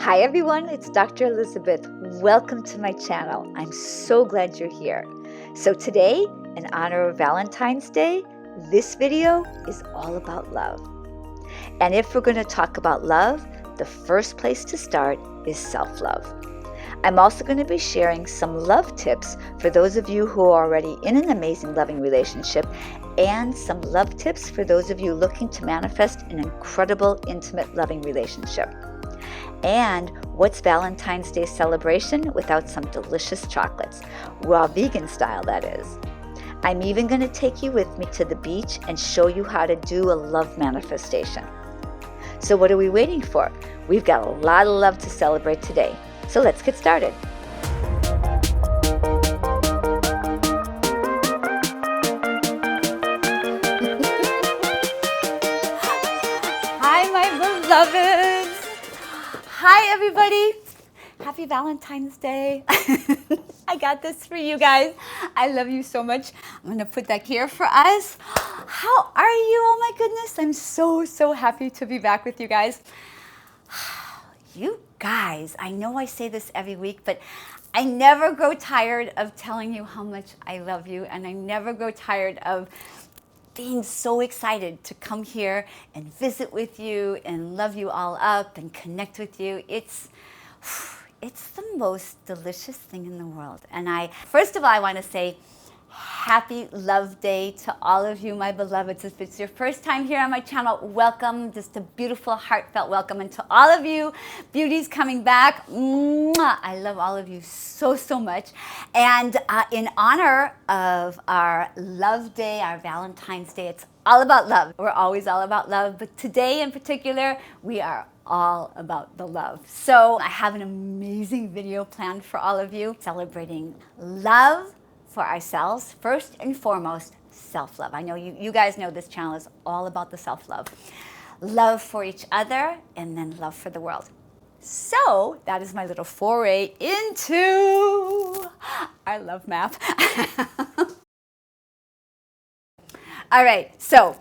Hi everyone, it's Dr. Elizabeth. Welcome to my channel. I'm so glad you're here. So today, in honor of Valentine's Day, this video is all about love. And if we're going to talk about love, the first place to start is self-love. I'm also going to be sharing some love tips for those of you who are already in an amazing loving relationship, and some love tips for those of you looking to manifest an incredible, intimate, loving relationship. And what's Valentine's Day celebration without some delicious chocolates? Raw vegan style, that is. I'm even going to take you with me to the beach and show you how to do a love manifestation. So what are we waiting for? We've got a lot of love to celebrate today. So let's get started. Hi, my beloveds. Hi, everybody. Happy Valentine's Day. I got this for you guys. I love you so much. I'm going to put that here for us. How are you? Oh, my goodness. I'm so happy to be back with you guys. You guys, I know I say this every week, but I never grow tired of telling you how much I love you, and I never grow tired of being so excited to come here and visit with you and love you all up and connect with you. It's the most delicious thing in the world. And first of all, I want to say happy Love Day to all of you, my beloveds. If it's your first time here on my channel, welcome. Just a beautiful, heartfelt welcome. And to all of you beauties coming back, mwah, I love all of you so much. And in honor of our Love Day, our Valentine's Day, it's all about love. We're always all about love, but today in particular, we are all about the love. So I have an amazing video planned for all of you, celebrating love for ourselves, first and foremost, self-love. I know you guys know this channel is all about the self-love. Love for each other, and then love for the world. So that is my little foray into our love map. All right, so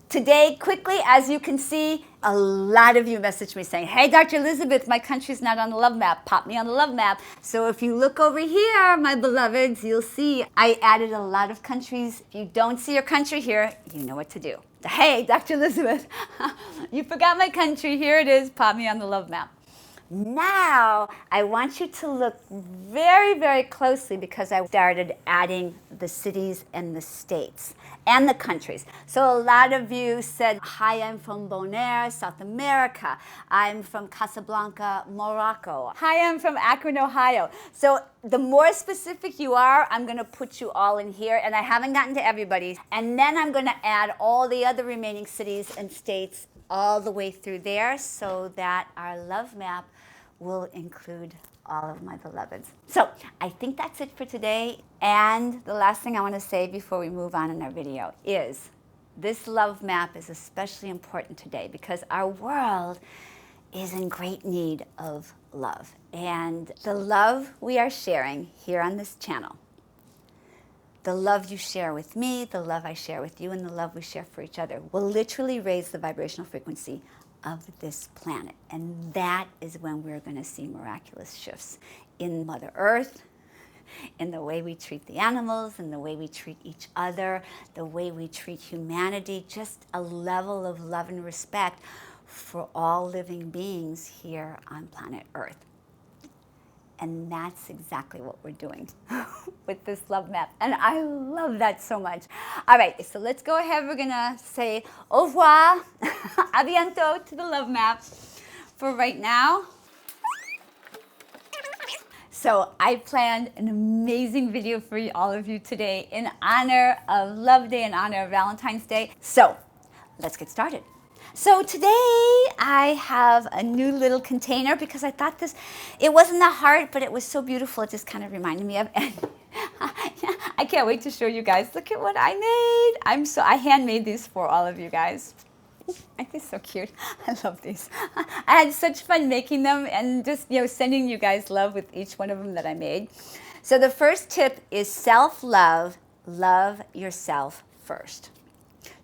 today, quickly, as you can see, a lot of you messaged me saying, hey, Dr. Elizabeth, my country's not on the love map. Pop me on the love map. So if you look over here, my beloveds, you'll see I added a lot of countries. If you don't see your country here, you know what to do. Hey, Dr. Elizabeth, you forgot my country. Here it is. Pop me on the love map. Now, I want you to look very closely, because I started adding the cities and the states and the countries. So a lot of you said, hi, I'm from Bonaire, South America. I'm from Casablanca, Morocco. Hi, I'm from Akron, Ohio. So the more specific you are, I'm going to put you all in here, and I haven't gotten to everybody. And then I'm going to add all the other remaining cities and states all the way through there, so that our love map will include all of my beloveds. So I think that's it for today. And the last thing I want to say before we move on in our video is this love map is especially important today, because our world is in great need of love. And the love we are sharing here on this channel, the love you share with me, the love I share with you, and the love we share for each other will literally raise the vibrational frequency of this planet. And that is when we're going to see miraculous shifts in Mother Earth, in the way we treat the animals, in the way we treat each other, the way we treat humanity, just a level of love and respect for all living beings here on planet Earth. And that's exactly what we're doing with this love map. And I love that so much. All right, so let's go ahead. We're going to say au revoir, a bientôt to the love map for right now. So I planned an amazing video for all of you today in honor of Love Day, in honor of Valentine's Day. So let's get started. So today I have a new little container, because I thought it wasn't a heart, but it was so beautiful. It just kind of reminded me of, and I can't wait to show you guys. Look at what I made. I handmade these for all of you guys. Aren't they so cute? I love these. I had such fun making them, and just sending you guys love with each one of them that I made. So the first tip is self-love. Love yourself first.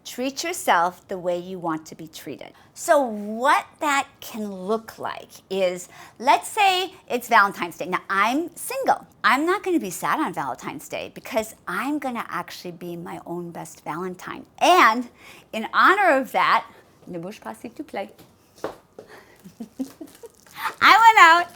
Treat yourself the way you want to be treated. So what that can look like is, let's say it's Valentine's Day. Now, I'm single. I'm not going to be sad on Valentine's Day because I'm going to actually be my own best Valentine. And in honor of that, ne bouge pas s'il te plaît. I went out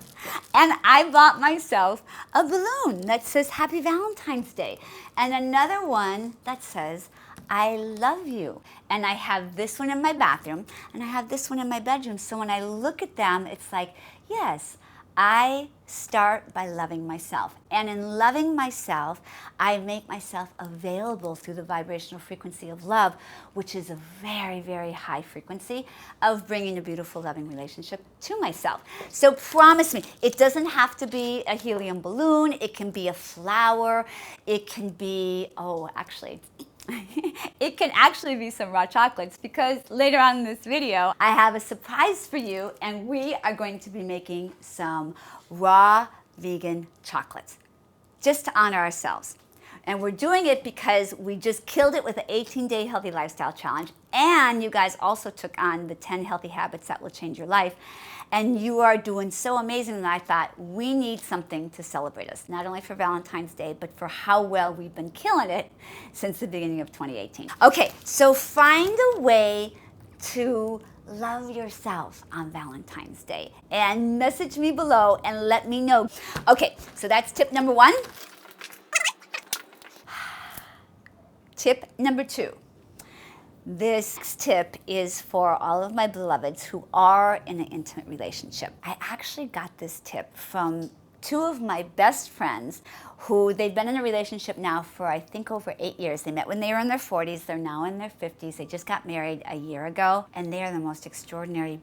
and I bought myself a balloon that says Happy Valentine's Day and another one that says I love you. And I have this one in my bathroom and I have this one in my bedroom. So when I look at them, it's like, yes, I start by loving myself. And in loving myself, I make myself available through the vibrational frequency of love, which is a very, very high frequency of bringing a beautiful, loving relationship to myself. So promise me, it doesn't have to be a helium balloon. It can be a flower. It can be, oh, actually, it can actually be some raw chocolates because later on in this video, I have a surprise for you and we are going to be making some raw vegan chocolates just to honor ourselves. And we're doing it because we just killed it with the 18-day healthy lifestyle challenge. And you guys also took on the 10 healthy habits that will change your life. And you are doing so amazing that I thought we need something to celebrate us, not only for Valentine's Day, but for how well we've been killing it since the beginning of 2018. Okay, so find a way to love yourself on Valentine's Day and message me below and let me know. Okay, so that's tip number 1. Tip number 2. This tip is for all of my beloveds who are in an intimate relationship. I actually got this tip from 2 of my best friends who they've been in a relationship now for I think over 8 years. They met when they were in their 40s. They're now in their 50s. They just got married a year ago and they are the most extraordinary,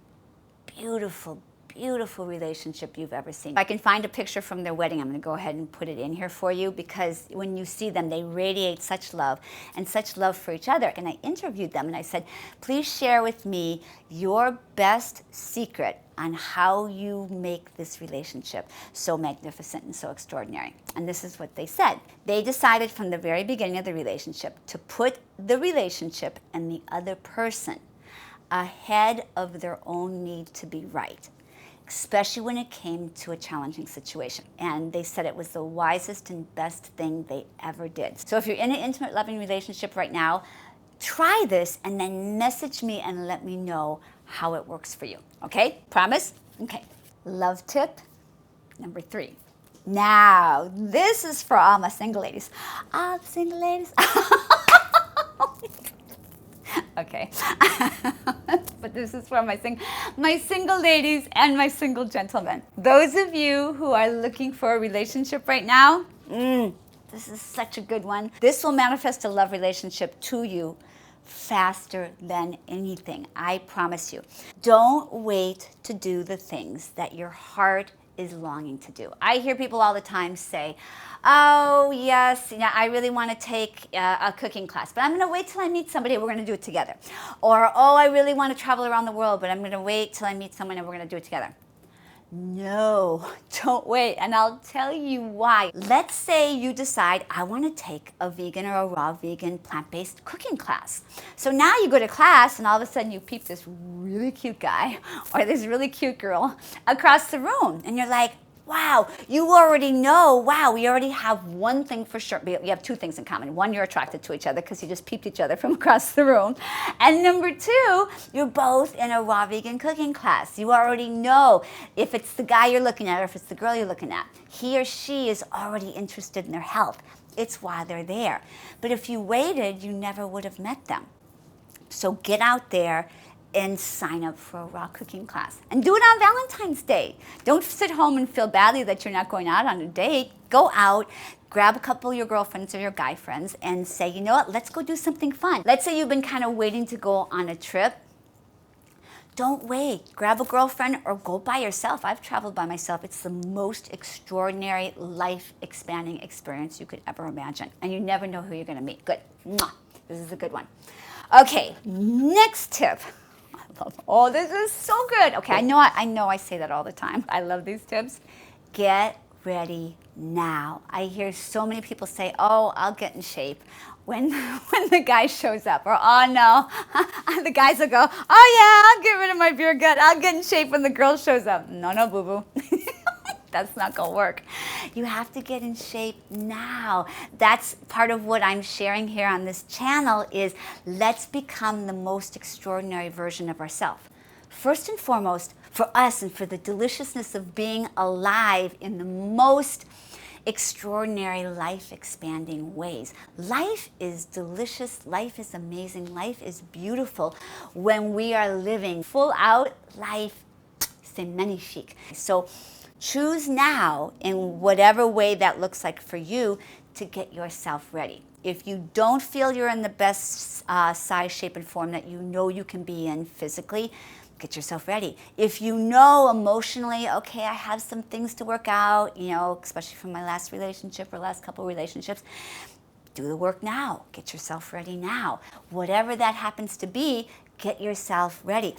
beautiful, beautiful relationship you've ever seen. If I can find a picture from their wedding, I'm going to go ahead and put it in here for you because when you see them, they radiate such love and such love for each other. And I interviewed them and I said, please share with me your best secret on how you make this relationship so magnificent and so extraordinary. And this is what they said. They decided from the very beginning of the relationship to put the relationship and the other person ahead of their own need to be right, especially when it came to a challenging situation. And they said it was the wisest and best thing they ever did. So if you're in an intimate, loving relationship right now, try this and then message me and let me know how it works for you. Okay? Promise? Okay. Love tip number 3. Now, this is for all my single ladies. All the single ladies. Okay. But this is for my single ladies and my single gentlemen. Those of you who are looking for a relationship right now, this is such a good one. This will manifest a love relationship to you faster than anything. I promise you. Don't wait to do the things that your heart is longing to do. I hear people all the time say, oh yes, I really want to take a cooking class, but I'm going to wait till I meet somebody, we're going to do it together. Or, oh, I really want to travel around the world, but I'm going to wait till I meet someone and we're going to do it together. No, don't wait, and I'll tell you why. Let's say you decide, I want to take a vegan or a raw vegan plant-based cooking class. So now you go to class and all of a sudden you peep this really cute guy or this really cute girl across the room and you're like, wow, you already know, wow, we already have one thing for sure. You have 2 things in common. One, you're attracted to each other because you just peeped each other from across the room. And number 2, you're both in a raw vegan cooking class. You already know if it's the guy you're looking at or if it's the girl you're looking at. He or she is already interested in their health. It's why they're there. But if you waited, you never would have met them. So get out there and sign up for a raw cooking class. And do it on Valentine's Day. Don't sit home and feel badly that you're not going out on a date. Go out, grab a couple of your girlfriends or your guy friends and say, you know what, let's go do something fun. Let's say you've been kind of waiting to go on a trip. Don't wait. Grab a girlfriend or go by yourself. I've traveled by myself. It's the most extraordinary, life-expanding experience you could ever imagine. And you never know who you're going to meet. Good. Mwah. This is a good one. Okay, next tip. Oh, this is so good. Okay, I know I say that all the time. I love these tips. Get ready now. I hear so many people say, oh, I'll get in shape, when when the guy shows up. Or, oh no, the guys will go, oh yeah, I'll get rid of my beer gut. I'll get in shape when the girl shows up. No, no, boo-boo. That's not gonna work. You have to get in shape now. That's part of what I'm sharing here on this channel is let's become the most extraordinary version of ourselves. First and foremost, for us and for the deliciousness of being alive in the most extraordinary, life-expanding ways. Life is delicious, life is amazing, life is beautiful when we are living full out life. C'est magnifique. So choose now, in whatever way that looks like for you, to get yourself ready. If you don't feel you're in the best size, shape, and form that you know you can be in physically, get yourself ready. If you know emotionally, okay, I have some things to work out, you know, especially from my last relationship or last couple relationships, do the work now. Get yourself ready now. Whatever that happens to be, get yourself ready.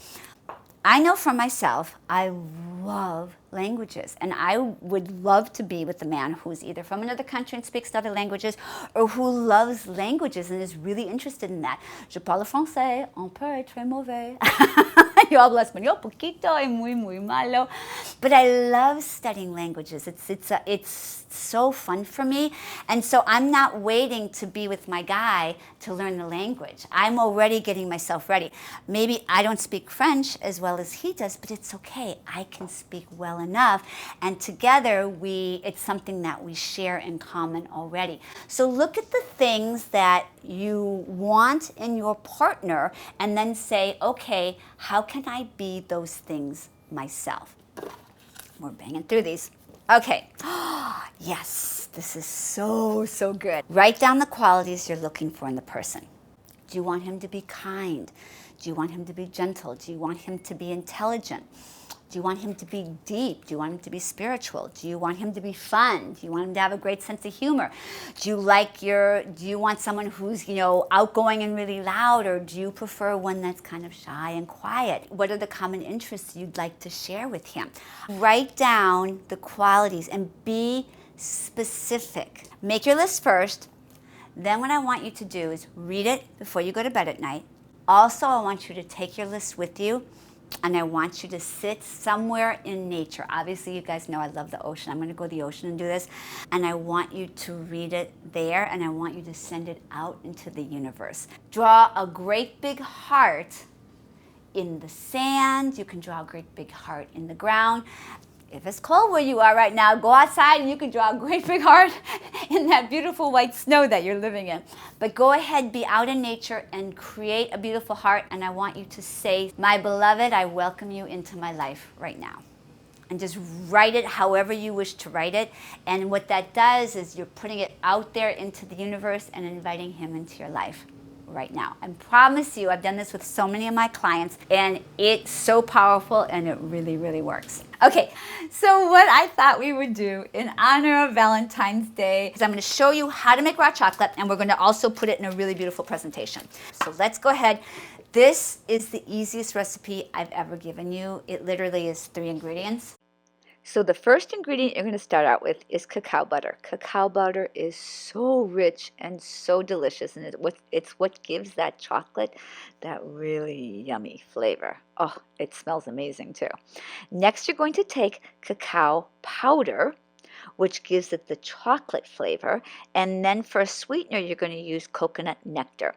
I know for myself, I love languages, and I would love to be with a man who's either from another country and speaks other languages, or who loves languages and is really interested in that. Je parle français, un peu et très mauvais. Yo hablo español poquito y muy, muy malo. But I love studying languages. It's so fun for me. And so I'm not waiting to be with my guy to learn the language. I'm already getting myself ready. Maybe I don't speak French as well as he does, but it's okay. I can speak well enough. And together, it's something that we share in common already. So look at the things that you want in your partner and then say, okay, how can I be those things myself? We're banging through these. Okay. Yes, this is so, so good. Write down the qualities you're looking for in the person. Do you want him to be kind? Do you want him to be gentle? Do you want him to be intelligent? Do you want him to be deep? Do you want him to be spiritual? Do you want him to be fun? Do you want him to have a great sense of humor? Do you want someone who's, outgoing and really loud, or do you prefer one that's kind of shy and quiet? What are the common interests you'd like to share with him? Write down the qualities and be specific. Make your list first. Then what I want you to do is read it before you go to bed at night. Also, I want you to take your list with you, and I want you to sit somewhere in nature. Obviously, you guys know I love the ocean. I'm going to go to the ocean and do this. And I want you to read it there, and I want you to send it out into the universe. Draw a great big heart in the sand. You can draw a great big heart in the ground. If it's cold where you are right now, go outside and you can draw a great big heart in that beautiful white snow that you're living in. But go ahead, be out in nature and create a beautiful heart. And I want you to say, my beloved, I welcome you into my life right now. And just write it however you wish to write it. And what that does is you're putting it out there into the universe and inviting him into your life right now. I promise you, I've done this with so many of my clients, and it's so powerful, and it really, really works. Okay, so what I thought we would do in honor of Valentine's Day is I'm going to show you how to make raw chocolate, and we're going to also put it in a really beautiful presentation. So let's go ahead. This is the easiest recipe I've ever given you. It literally is 3 ingredients. So the first ingredient you're going to start out with is cacao butter. Cacao butter is so rich and so delicious, and it's what gives that chocolate that really yummy flavor. Oh, it smells amazing too. Next, you're going to take cacao powder, which gives it the chocolate flavor, and then for a sweetener, you're going to use coconut nectar.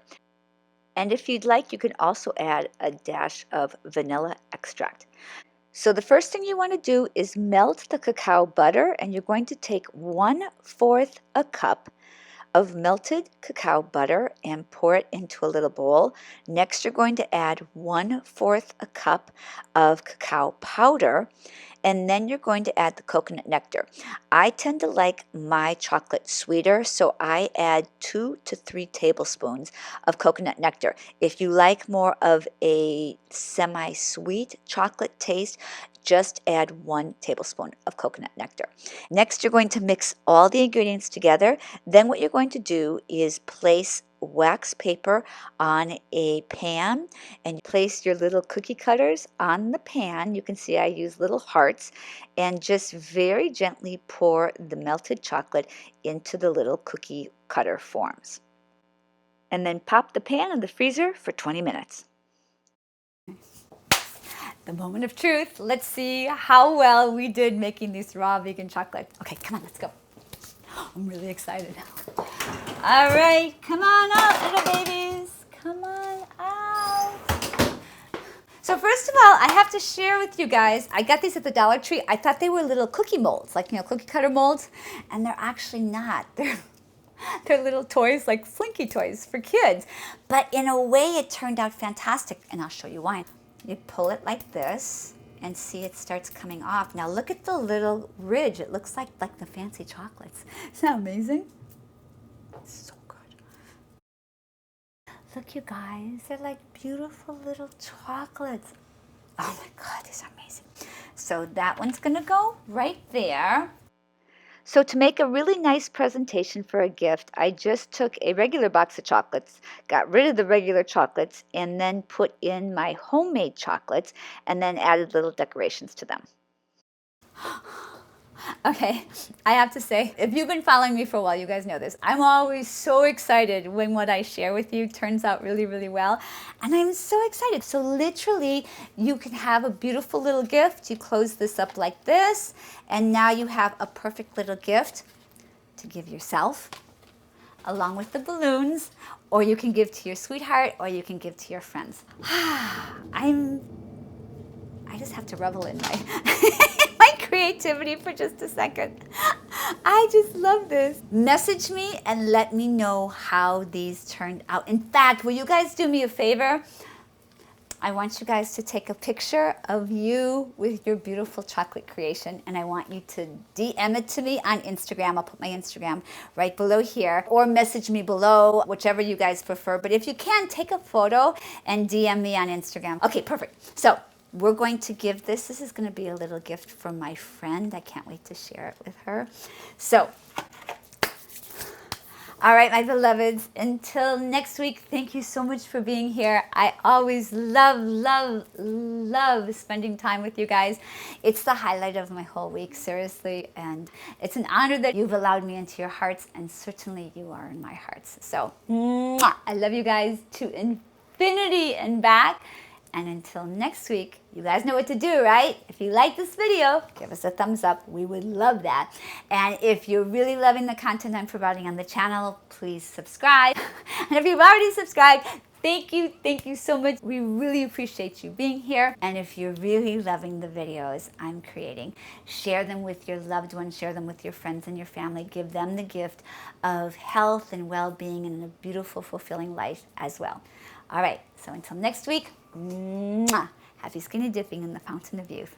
And if you'd like, you can also add a dash of vanilla extract. So the first thing you want to do is melt the cacao butter, and you're going to take 1/4 a cup of melted cacao butter and pour it into a little bowl. Next, you're going to add 1/4 a cup of cacao powder, and then you're going to add the coconut nectar. I tend to like my chocolate sweeter, so I add 2 to 3 tablespoons of coconut nectar. If you like more of a semi-sweet chocolate taste, just add 1 tablespoon of coconut nectar. Next, you're going to mix all the ingredients together. Then what you're going to do is place wax paper on a pan, and place your little cookie cutters on the pan. You can see I use little hearts, and just very gently pour the melted chocolate into the little cookie cutter forms. and then pop the pan in the freezer for 20 minutes. The moment of truth. Let's see how well we did making these raw vegan chocolates. Okay, come on, let's go. I'm really excited. All right, come on out, little babies. Come on out. So first of all, I have to share with you guys, I got these at the Dollar Tree. I thought they were little cookie molds, like, cookie cutter molds, and they're actually not. They're little toys, like Slinky toys for kids. But in a way, it turned out fantastic, and I'll show you why. You pull it like this, and see it starts coming off. Now look at the little ridge. It looks like the fancy chocolates. Isn't that amazing? It's so good. Look, you guys, they're like beautiful little chocolates. Oh my God, these are amazing. So that one's gonna go right there. So to make a really nice presentation for a gift, I just took a regular box of chocolates, got rid of the regular chocolates, and then put in my homemade chocolates, and then added little decorations to them. Okay, I have to say, if you've been following me for a while, you guys know this. I'm always so excited when what I share with you turns out really, really well. And I'm so excited. So literally, you can have a beautiful little gift. You close this up like this, and now you have a perfect little gift to give yourself, along with the balloons, or you can give to your sweetheart, or you can give to your friends. I just have to revel in my my creativity for just a second. I just love this. Message me and let me know how these turned out. In fact, will you guys do me a favor? I want you guys to take a picture of you with your beautiful chocolate creation, and I want you to DM it to me on Instagram. I'll put my Instagram right below here, or message me below, whichever you guys prefer. But if you can, take a photo and DM me on Instagram. Okay, perfect. So we're going to give this. This is going to be a little gift from my friend. I can't wait to share it with her. So, all right, my beloveds, until next week, thank you so much for being here. I always love, love, love spending time with you guys. It's the highlight of my whole week, seriously, and it's an honor that you've allowed me into your hearts, and certainly you are in my hearts. So, mwah, I love you guys to infinity and back. And until next week, you guys know what to do, right? If you like this video, give us a thumbs up. We would love that. And if you're really loving the content I'm providing on the channel, please subscribe. And if you've already subscribed, thank you so much. We really appreciate you being here. And if you're really loving the videos I'm creating, share them with your loved ones, share them with your friends and your family. Give them the gift of health and well-being and a beautiful, fulfilling life as well. All right, so until next week, mwah, happy skinny dipping in the fountain of youth.